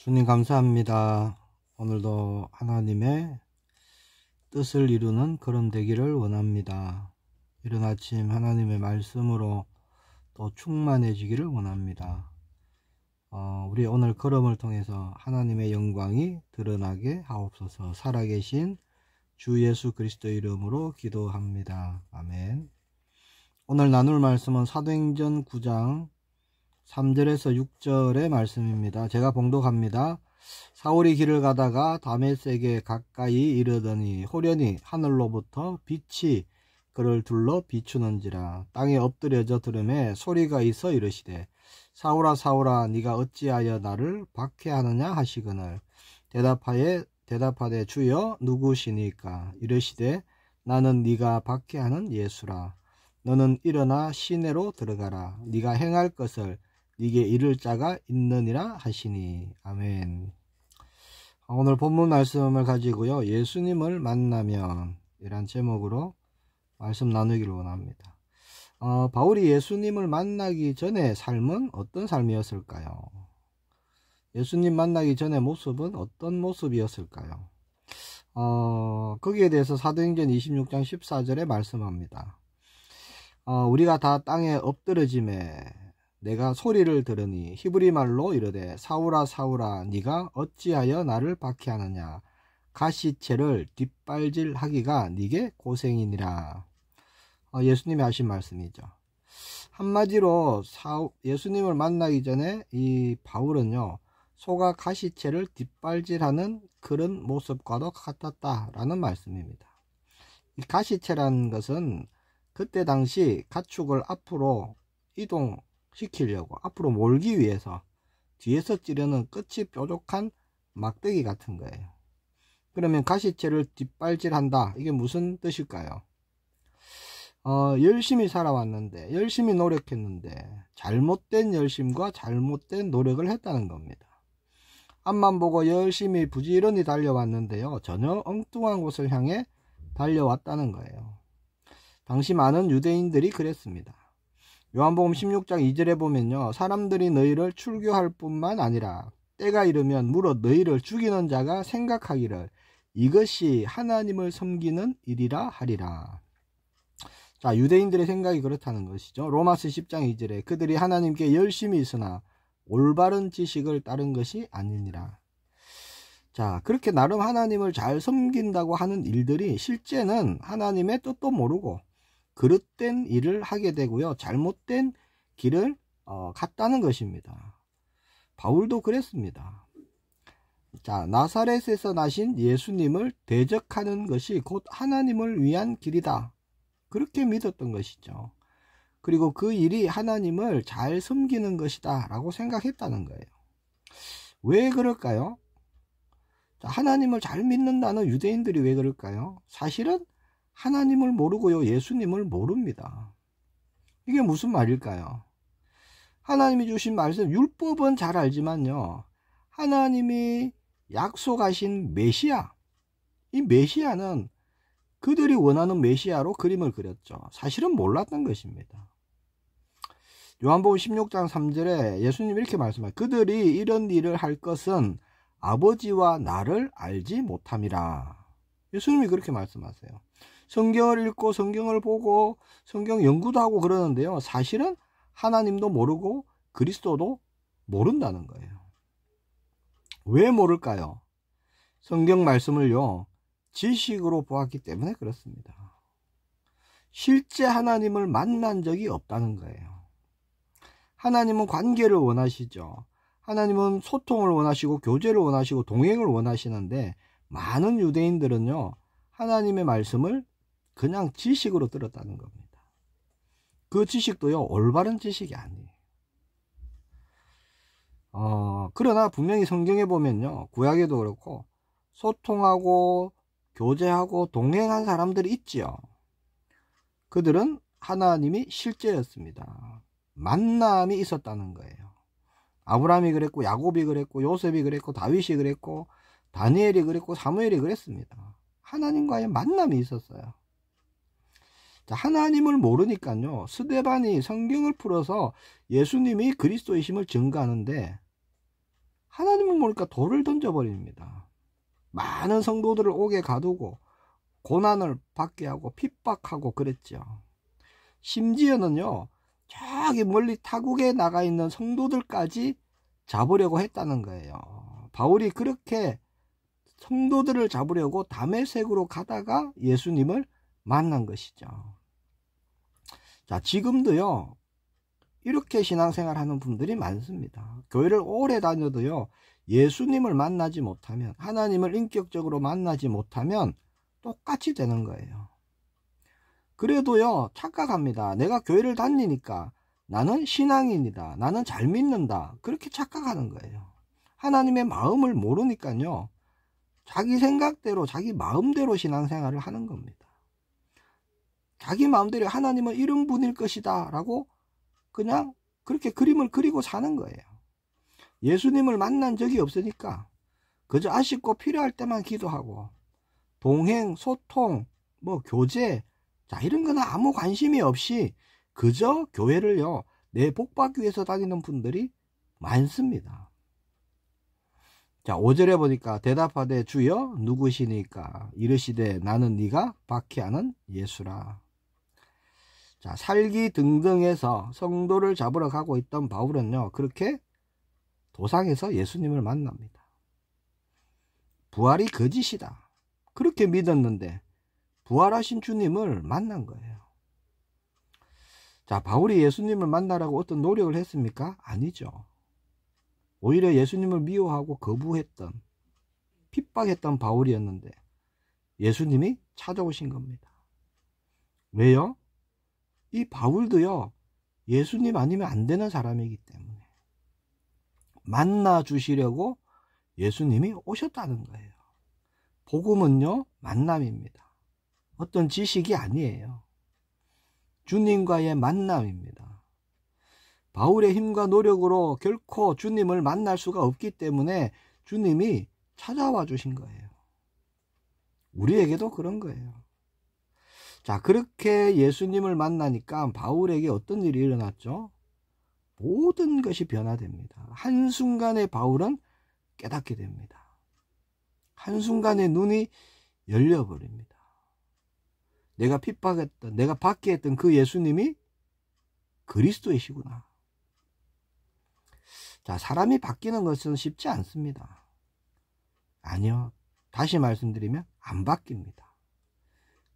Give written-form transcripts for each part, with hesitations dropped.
주님 감사합니다. 오늘도 하나님의 뜻을 이루는 그런 되기를 원합니다. 이른 아침 하나님의 말씀으로 또 충만해지기를 원합니다. 우리 오늘 걸음을 통해서 하나님의 영광이 드러나게 하옵소서. 살아계신 주 예수 그리스도의 이름으로 기도합니다. 아멘. 오늘 나눌 말씀은 사도행전 9장 3절에서 6절의 말씀입니다. 제가 봉독합니다. 사울이 길을 가다가 다메섹에 가까이 이르더니 호련히 하늘로부터 빛이 그를 둘러 비추는지라. 땅에 엎드려져 들음에 소리가 있어 이르시되 사울아 사울아 네가 어찌하여 나를 박해하느냐 하시거늘 대답하되 주여 누구시니까. 이르시되 나는 네가 박해하는 예수라. 너는 일어나 시내로 들어가라. 네가 행할 것을 네게 이를 자가 있느니라 하시니. 아멘. 오늘 본문 말씀을 가지고요, 예수님을 만나면 이란 제목으로 말씀 나누기를 원합니다. 바울이 예수님을 만나기 전에 삶은 어떤 삶이었을까요? 예수님 만나기 전의 모습은 어떤 모습이었을까요? 거기에 대해서 사도행전 26장 14절에 말씀합니다. 우리가 다 땅에 엎드러짐에 내가 소리를 들으니 히브리 말로 이르되 사울아 사울아 네가 어찌하여 나를 박해하느냐. 가시체를 뒷발질하기가 네게 고생이니라. 예수님이 하신 말씀이죠. 한마디로 예수님을 만나기 전에 이 바울은요, 소가 가시체를 뒷발질하는 그런 모습과도 같았다라는 말씀입니다. 이 가시체라는 것은 그때 당시 가축을 앞으로 이동시키려고 앞으로 몰기 위해서 뒤에서 찌르는 끝이 뾰족한 막대기 같은 거예요. 그러면 가시체를 뒷발질한다, 이게 무슨 뜻일까요? 열심히 살아왔는데, 열심히 노력했는데 잘못된 열심과 잘못된 노력을 했다는 겁니다. 앞만 보고 열심히 부지런히 달려왔는데요, 전혀 엉뚱한 곳을 향해 달려왔다는 거예요. 당시 많은 유대인들이 그랬습니다. 요한복음 16장 2절에 보면요, 사람들이 너희를 출교할 뿐만 아니라 때가 이르면 물어 너희를 죽이는 자가 생각하기를 이것이 하나님을 섬기는 일이라 하리라. 자, 유대인들의 생각이 그렇다는 것이죠. 로마서 10장 2절에 그들이 하나님께 열심히 있으나 올바른 지식을 따른 것이 아니니라. 자, 그렇게 나름 하나님을 잘 섬긴다고 하는 일들이 실제는 하나님의 뜻도 모르고 그릇된 일을 하게 되고요, 잘못된 길을 갔다는 것입니다. 바울도 그랬습니다. 자, 나사렛에서 나신 예수님을 대적하는 것이 곧 하나님을 위한 길이다, 그렇게 믿었던 것이죠. 그리고 그 일이 하나님을 잘 섬기는 것이다 라고 생각했다는 거예요. 왜 그럴까요? 자, 하나님을 잘 믿는다는 유대인들이 왜 그럴까요? 사실은 하나님을 모르고요, 예수님을 모릅니다. 이게 무슨 말일까요? 하나님이 주신 말씀, 율법은 잘 알지만요, 하나님이 약속하신 메시아, 이 메시아는 그들이 원하는 메시아로 그림을 그렸죠. 사실은 몰랐던 것입니다. 요한복음 16장 3절에 예수님이 이렇게 말씀하세요. 그들이 이런 일을 할 것은 아버지와 나를 알지 못함이라. 예수님이 그렇게 말씀하세요. 성경을 읽고 성경을 보고 성경 연구도 하고 그러는데요, 사실은 하나님도 모르고 그리스도도 모른다는 거예요. 왜 모를까요? 성경 말씀을요, 지식으로 보았기 때문에 그렇습니다. 실제 하나님을 만난 적이 없다는 거예요. 하나님은 관계를 원하시죠. 하나님은 소통을 원하시고 교제를 원하시고 동행을 원하시는데, 많은 유대인들은요, 하나님의 말씀을 그냥 지식으로 들었다는 겁니다. 그 지식도요, 올바른 지식이 아니에요. 그러나 분명히 성경에 보면요, 구약에도 그렇고 소통하고 교제하고 동행한 사람들이 있지요. 그들은 하나님이 실제였습니다. 만남이 있었다는 거예요. 아브라함이 그랬고, 야곱이 그랬고, 요셉이 그랬고, 다윗이 그랬고, 다니엘이 그랬고, 사무엘이 그랬습니다. 하나님과의 만남이 있었어요. 자, 하나님을 모르니까요, 스데반이 성경을 풀어서 예수님이 그리스도이심을 증거하는데 하나님을 모르니까 돌을 던져버립니다. 많은 성도들을 옥에 가두고 고난을 받게 하고 핍박하고 그랬죠. 심지어는요, 저기 멀리 타국에 나가 있는 성도들까지 잡으려고 했다는 거예요. 바울이 그렇게 성도들을 잡으려고 다메섹으로 가다가 예수님을 만난 것이죠. 자, 지금도요, 이렇게 신앙생활 하는 분들이 많습니다. 교회를 오래 다녀도요, 예수님을 만나지 못하면, 하나님을 인격적으로 만나지 못하면 똑같이 되는 거예요. 그래도요, 착각합니다. 내가 교회를 다니니까 나는 신앙인이다, 나는 잘 믿는다, 그렇게 착각하는 거예요. 하나님의 마음을 모르니까요, 자기 생각대로 자기 마음대로 신앙생활을 하는 겁니다. 자기 마음대로 하나님은 이런 분일 것이다 라고 그냥 그렇게 그림을 그리고 사는 거예요. 예수님을 만난 적이 없으니까 그저 아쉽고 필요할 때만 기도하고 동행, 소통, 교제, 자, 이런 거는 아무 관심이 없이 그저 교회를요, 내 복받기 위해서 다니는 분들이 많습니다. 자, 5절에 보니까 대답하되 주여 누구시니까 이르시되 나는 네가 박해하는 예수라. 자, 살기 등등해서 성도를 잡으러 가고 있던 바울은요, 그렇게 도상에서 예수님을 만납니다. 부활이 거짓이다, 그렇게 믿었는데 부활하신 주님을 만난 거예요. 자, 바울이 예수님을 만나라고 어떤 노력을 했습니까? 아니죠. 오히려 예수님을 미워하고 거부했던, 핍박했던 바울이었는데 예수님이 찾아오신 겁니다. 왜요? 이 바울도요, 예수님 아니면 안 되는 사람이기 때문에 만나 주시려고 예수님이 오셨다는 거예요. 복음은요, 만남입니다. 어떤 지식이 아니에요. 주님과의 만남입니다. 바울의 힘과 노력으로 결코 주님을 만날 수가 없기 때문에 주님이 찾아와 주신 거예요. 우리에게도 그런 거예요. 자, 그렇게 예수님을 만나니까 바울에게 어떤 일이 일어났죠? 모든 것이 변화됩니다. 한순간에 바울은 깨닫게 됩니다. 한순간에 눈이 열려버립니다. 내가 핍박했던, 내가 받게 했던 그 예수님이 그리스도이시구나. 자, 사람이 바뀌는 것은 쉽지 않습니다. 아니요. 다시 말씀드리면 안 바뀝니다.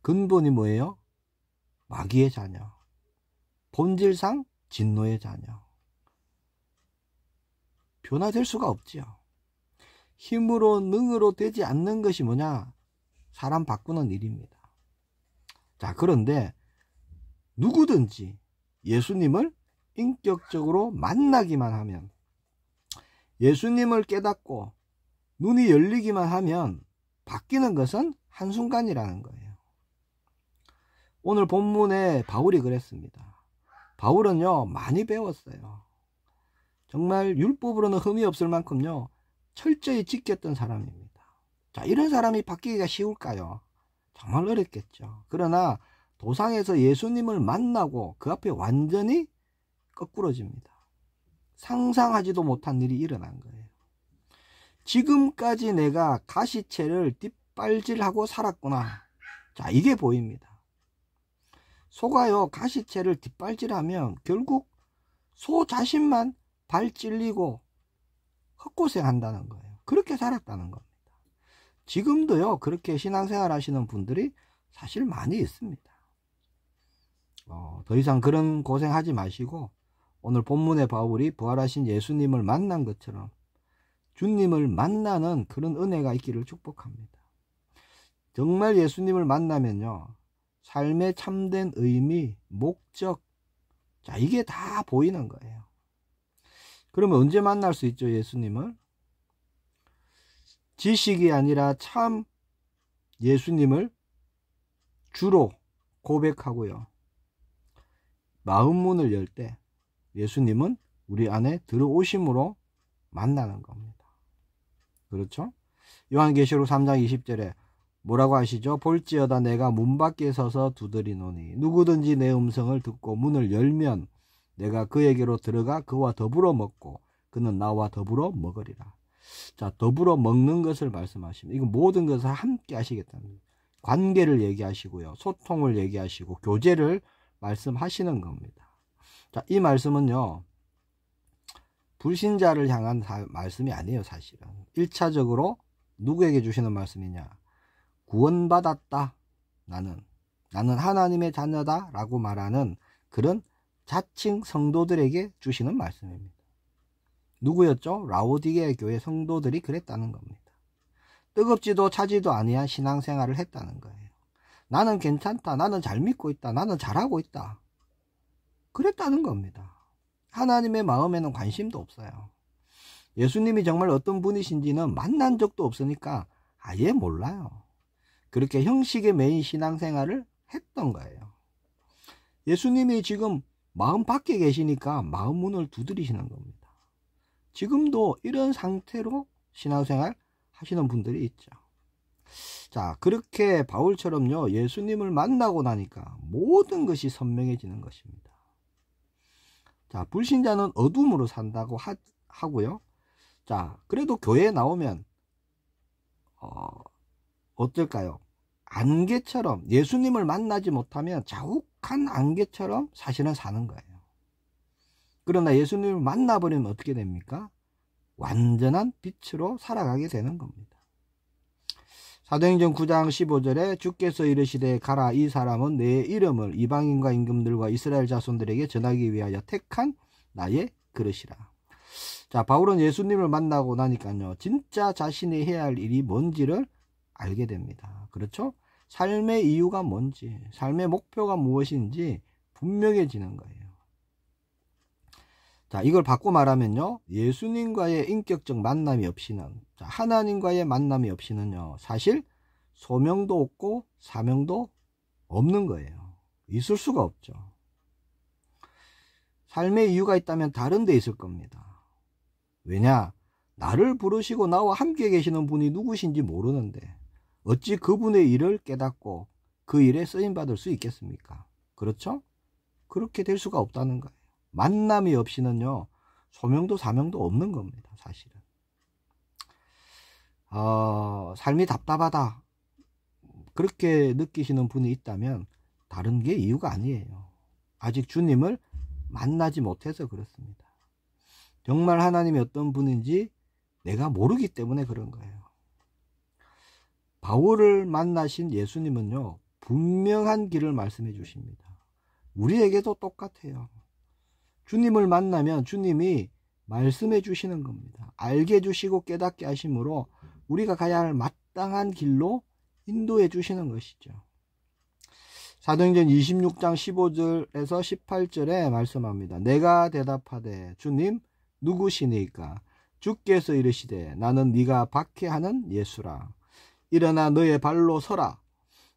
근본이 뭐예요? 마귀의 자녀. 본질상 진노의 자녀. 변화될 수가 없지요. 힘으로 능으로 되지 않는 것이 뭐냐? 사람 바꾸는 일입니다. 자, 그런데 누구든지 예수님을 인격적으로 만나기만 하면, 예수님을 깨닫고 눈이 열리기만 하면 바뀌는 것은 한순간이라는 거예요. 오늘 본문에 바울이 그랬습니다. 바울은요, 많이 배웠어요. 정말 율법으로는 흠이 없을 만큼요, 철저히 지켰던 사람입니다. 자, 이런 사람이 바뀌기가 쉬울까요? 정말 어렵겠죠. 그러나 도상에서 예수님을 만나고 그 앞에 완전히 거꾸러집니다. 상상하지도 못한 일이 일어난 거예요. 지금까지 내가 가시채를 뒷발질하고 살았구나. 자, 이게 보입니다. 소가요, 가시채를 뒷발질하면 결국 소 자신만 발 찔리고 헛고생한다는 거예요. 그렇게 살았다는 겁니다. 지금도요, 그렇게 신앙생활 하시는 분들이 사실 많이 있습니다. 더 이상 그런 고생하지 마시고 오늘 본문의 바울이 부활하신 예수님을 만난 것처럼 주님을 만나는 그런 은혜가 있기를 축복합니다. 정말 예수님을 만나면요, 삶의 참된 의미, 목적, 자, 이게 다 보이는 거예요. 그러면 언제 만날 수 있죠, 예수님을? 지식이 아니라 참 예수님을 주로 고백하고요, 마음 문을 열 때 예수님은 우리 안에 들어오심으로 만나는 겁니다. 그렇죠? 요한계시록 3장 20절에 뭐라고 하시죠? 볼지어다 내가 문 밖에 서서 두드리노니 누구든지 내 음성을 듣고 문을 열면 내가 그에게로 들어가 그와 더불어 먹고 그는 나와 더불어 먹으리라. 자, 더불어 먹는 것을 말씀하십니다. 이거 모든 것을 함께 하시겠다는 관계를 얘기하시고요. 소통을 얘기하시고 교제를 말씀하시는 겁니다. 자, 이 말씀은요. 불신자를 향한 말씀이 아니에요, 사실은. 1차적으로 누구에게 주시는 말씀이냐? 구원받았다. 나는 하나님의 자녀다 라고 말하는 그런 자칭 성도들에게 주시는 말씀입니다. 누구였죠? 라오디게 교회 성도들이 그랬다는 겁니다. 뜨겁지도 차지도 아니한 신앙생활을 했다는 거예요. 나는 괜찮다. 나는 잘 믿고 있다. 나는 잘하고 있다. 그랬다는 겁니다. 하나님의 마음에는 관심도 없어요. 예수님이 정말 어떤 분이신지는 만난 적도 없으니까 아예 몰라요. 그렇게 형식에 매인 신앙생활을 했던 거예요. 예수님이 지금 마음 밖에 계시니까 마음 문을 두드리시는 겁니다. 지금도 이런 상태로 신앙생활 하시는 분들이 있죠. 자, 그렇게 바울처럼요, 예수님을 만나고 나니까 모든 것이 선명해지는 것입니다. 자, 불신자는 어둠으로 산다고 하고요. 자, 그래도 교회에 나오면 어떨까요? 안개처럼, 예수님을 만나지 못하면 자욱한 안개처럼 사실은 사는 거예요. 그러나 예수님을 만나버리면 어떻게 됩니까? 완전한 빛으로 살아가게 되는 겁니다. 사도행전 9장 15절에 주께서 이르시되 가라, 이 사람은 내 이름을 이방인과 임금들과 이스라엘 자손들에게 전하기 위하여 택한 나의 그릇이라. 자, 바울은 예수님을 만나고 나니까요, 진짜 자신이 해야 할 일이 뭔지를 알게 됩니다. 그렇죠? 삶의 이유가 뭔지, 삶의 목표가 무엇인지 분명해지는 거예요. 자, 이걸 바꿔 말하면요, 예수님과의 인격적 만남이 없이는, 자, 하나님과의 만남이 없이는요, 사실 소명도 없고 사명도 없는 거예요. 있을 수가 없죠. 삶의 이유가 있다면 다른 데 있을 겁니다. 왜냐? 나를 부르시고 나와 함께 계시는 분이 누구신지 모르는데 어찌 그분의 일을 깨닫고 그 일에 쓰임받을 수 있겠습니까? 그렇죠? 그렇게 될 수가 없다는 거예요. 만남이 없이는요, 소명도 사명도 없는 겁니다, 사실은. 삶이 답답하다, 그렇게 느끼시는 분이 있다면 다른 게 이유가 아니에요. 아직 주님을 만나지 못해서 그렇습니다. 정말 하나님이 어떤 분인지 내가 모르기 때문에 그런 거예요. 바울을 만나신 예수님은요, 분명한 길을 말씀해 주십니다. 우리에게도 똑같아요. 주님을 만나면 주님이 말씀해 주시는 겁니다. 알게 해주시고 깨닫게 하심으로 우리가 가야 할 마땅한 길로 인도해 주시는 것이죠. 사도행전 26장 15절에서 18절에 말씀합니다. 내가 대답하되 주님 누구시니까? 주께서 이르시되 나는 네가 박해하는 예수라. 일어나 너의 발로 서라.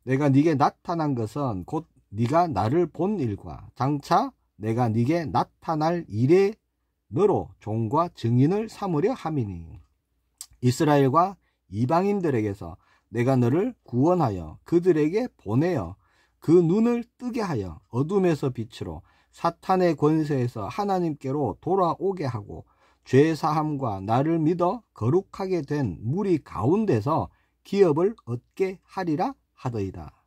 내가 네게 나타난 것은 곧 네가 나를 본 일과 장차 내가 네게 나타날 일에 너로 종과 증인을 삼으려 함이니 이스라엘과 이방인들에게서 내가 너를 구원하여 그들에게 보내어 그 눈을 뜨게 하여 어둠에서 빛으로 사탄의 권세에서 하나님께로 돌아오게 하고 죄사함과 나를 믿어 거룩하게 된 무리 가운데서 기업을 얻게 하리라 하더이다.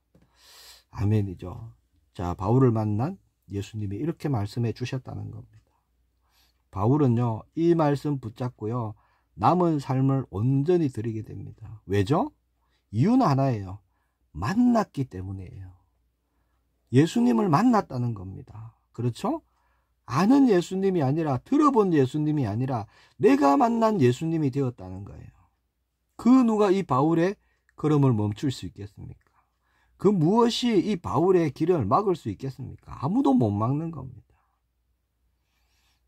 아멘이죠. 자, 바울을 만난 예수님이 이렇게 말씀해 주셨다는 겁니다. 바울은요, 이 말씀 붙잡고요, 남은 삶을 온전히 드리게 됩니다. 왜죠? 이유는 하나예요. 만났기 때문이에요. 예수님을 만났다는 겁니다. 그렇죠? 아는 예수님이 아니라, 들어본 예수님이 아니라 내가 만난 예수님이 되었다는 거예요. 그 누가 이 바울의 걸음을 멈출 수 있겠습니까? 그 무엇이 이 바울의 길을 막을 수 있겠습니까? 아무도 못 막는 겁니다.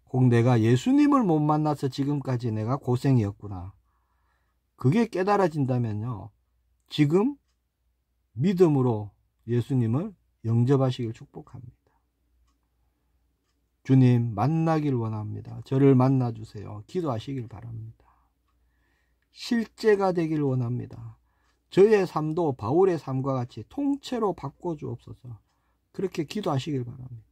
꼭 내가 예수님을 못 만나서 지금까지 내가 고생이었구나, 그게 깨달아진다면요, 지금 믿음으로 예수님을 영접하시길 축복합니다. 주님 만나길 원합니다. 저를 만나주세요. 기도하시길 바랍니다. 실제가 되길 원합니다. 저의 삶도 바울의 삶과 같이 통째로 바꿔주옵소서. 그렇게 기도하시길 바랍니다.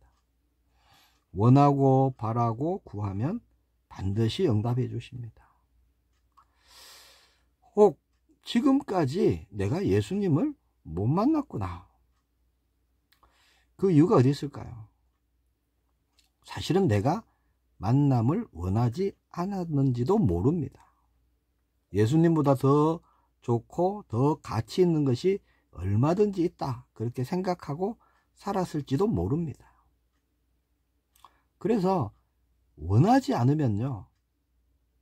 원하고 바라고 구하면 반드시 응답해 주십니다. 혹 지금까지 내가 예수님을 못 만났구나. 그 이유가 어디 있을까요? 사실은 내가 만남을 원하지 않았는지도 모릅니다. 예수님보다 더 좋고 더 가치 있는 것이 얼마든지 있다, 그렇게 생각하고 살았을지도 모릅니다. 그래서 원하지 않으면요,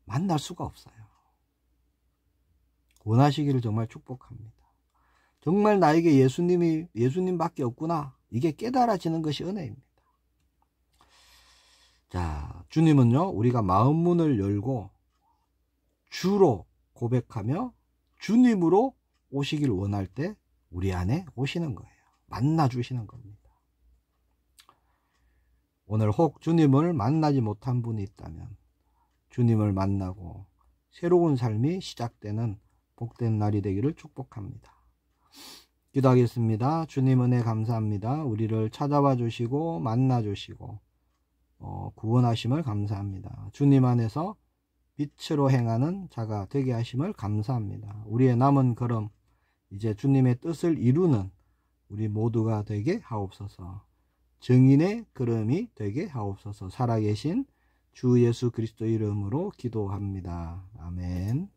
만날 수가 없어요. 원하시기를 정말 축복합니다. 정말 나에게 예수님밖에 없구나, 이게 깨달아지는 것이 은혜입니다. 자, 주님은요, 우리가 마음 문을 열고 주로 고백하며 주님으로 오시길 원할 때 우리 안에 오시는 거예요. 만나 주시는 겁니다. 오늘 혹 주님을 만나지 못한 분이 있다면 주님을 만나고 새로운 삶이 시작되는 복된 날이 되기를 축복합니다. 기도하겠습니다. 주님 은혜 감사합니다. 우리를 찾아와 주시고 만나 주시고 구원하심을 감사합니다. 주님 안에서 빛으로 행하는 자가 되게 하심을 감사합니다. 우리의 남은 걸음, 이제 주님의 뜻을 이루는 우리 모두가 되게 하옵소서. 증인의 걸음이 되게 하옵소서. 살아계신 주 예수 그리스도 이름으로 기도합니다. 아멘.